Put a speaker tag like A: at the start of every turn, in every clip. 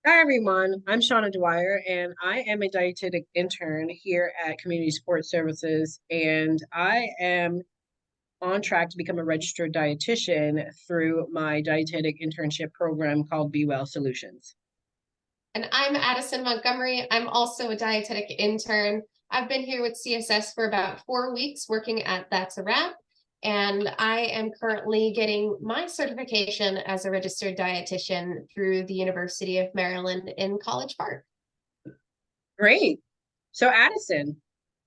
A: Hi everyone, I'm Shauna Dwyer and I am a dietetic intern here at Community Support Services and I am on track to become a registered dietitian through my dietetic internship program called Be Well Solutions.
B: And I'm Addison Montgomery. I'm also a dietetic intern. I've been here with CSS for about 4 weeks working at That's a Wrap. And I am currently getting my certification as a registered dietitian through the University of Maryland in College Park.
A: Great. So Addison,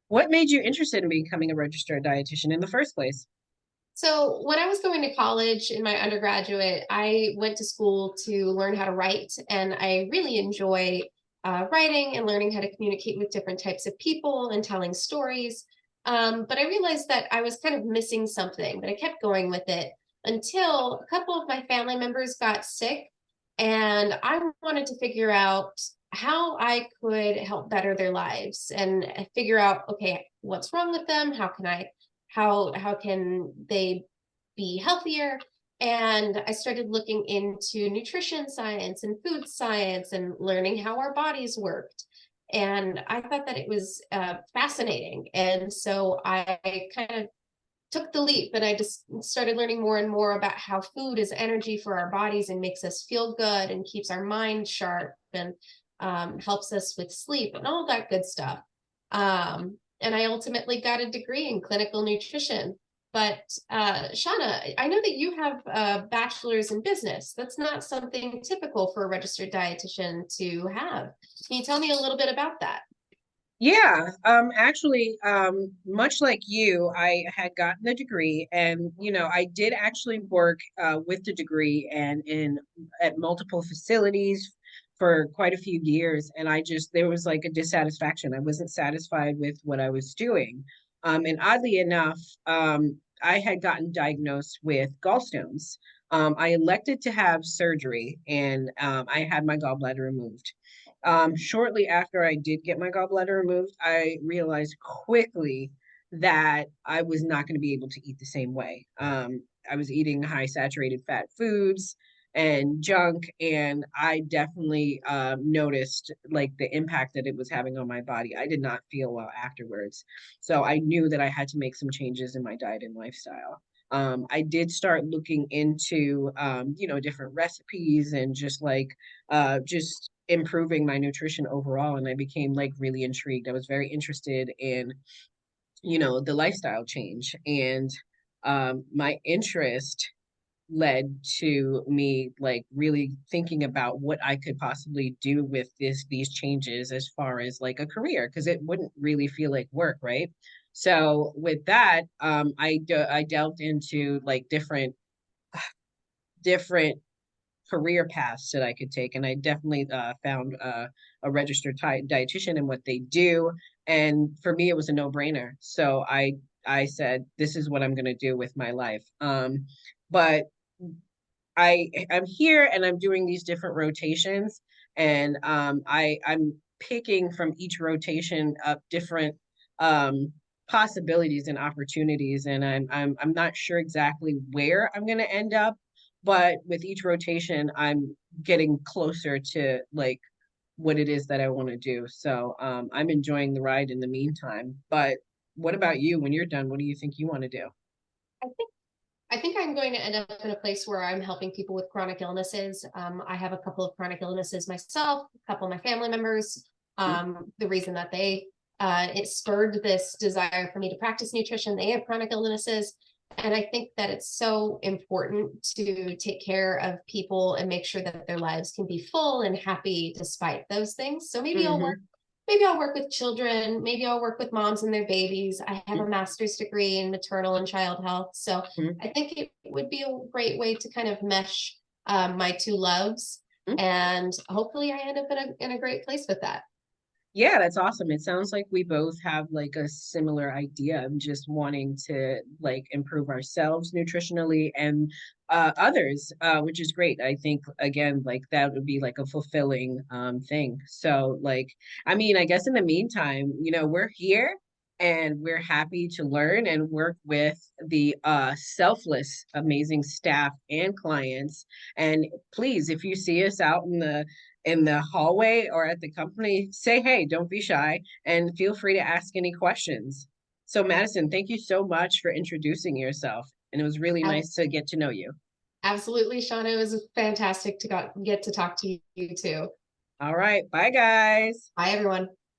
A: what made you interested in becoming a registered dietitian in the first place?
B: So when I was going to college in my undergraduate, I went to school to learn how to write, and I really enjoy writing and learning how to communicate with different types of people and telling stories. But I realized that I was kind of missing something, but I kept going with it until a couple of my family members got sick, and I wanted to figure out how I could help better their lives and figure out, okay, what's wrong with them? How can they be healthier? And I started looking into nutrition science and food science and learning how our bodies worked. And I thought that it was fascinating. And so I kind of took the leap and I just started learning more and more about how food is energy for our bodies and makes us feel good and keeps our mind sharp and helps us with sleep and all that good stuff. And I ultimately got a degree in clinical nutrition. But Shauna, I know that you have a bachelor's in business. That's not something typical for a registered dietitian to have. Can you tell me a little bit about that?
A: Yeah, much like you, I had gotten a degree and, I did actually work with the degree and in at multiple facilities for quite a few years. And there was like a dissatisfaction. I wasn't satisfied with what I was doing. And oddly enough, I had gotten diagnosed with gallstones. I elected to have surgery and I had my gallbladder removed. Shortly after I did get my gallbladder removed, I realized quickly that I was not going to be able to eat the same way. I was eating high saturated fat foods and junk, and I definitely noticed like the impact that it was having on my body. I did not feel well afterwards. So I knew that I had to make some changes in my diet and lifestyle. I did start looking into, different recipes and just improving my nutrition overall. And I became like really intrigued. I was very interested in, the lifestyle change. And my interest led to me like really thinking about what I could possibly do with these changes as far as like a career, because it wouldn't really feel like work, right? So with that, I delved into like different career paths that I could take. And I definitely found a registered dietitian and what they do. And for me, it was a no-brainer. So I said, this is what I'm going to do with my life. But I'm here and I'm doing these different rotations, and I'm picking from each rotation up different possibilities and opportunities, and I'm not sure exactly where I'm going to end up, but with each rotation, I'm getting closer to like what it is that I want to do. So I'm enjoying the ride in the meantime. But what about you? When you're done, what do you think you want to do?
B: I think I think I'm going to end up in a place where I'm helping people with chronic illnesses. I have a couple of chronic illnesses myself, a couple of my family members. The reason that it spurred this desire for me to practice nutrition, they have chronic illnesses. And I think that it's so important to take care of people and make sure that their lives can be full and happy despite those things. So
A: Mm-hmm.
B: maybe I'll work with children. Maybe I'll work with moms and their babies. I have a master's degree in maternal and child health. So
A: Mm-hmm.
B: I think it would be a great way to kind of mesh my two loves. And hopefully I end up in a great place with that.
A: Yeah, that's awesome. It sounds like we both have like a similar idea of just wanting to like improve ourselves nutritionally and others, which is great. I think again, like that would be like a fulfilling thing. So like, I mean, I guess in the meantime, we're here and we're happy to learn and work with the selfless, amazing staff and clients. And please, if you see us out in the hallway or at the company, say hey, don't be shy, and feel free to ask any questions. So Madison, thank you so much for introducing yourself. And it was really
B: Ab-
A: nice to get to know you.
B: Absolutely, Shauna. It was fantastic to get to talk to you too.
A: All right. Bye, guys.
B: Bye, everyone.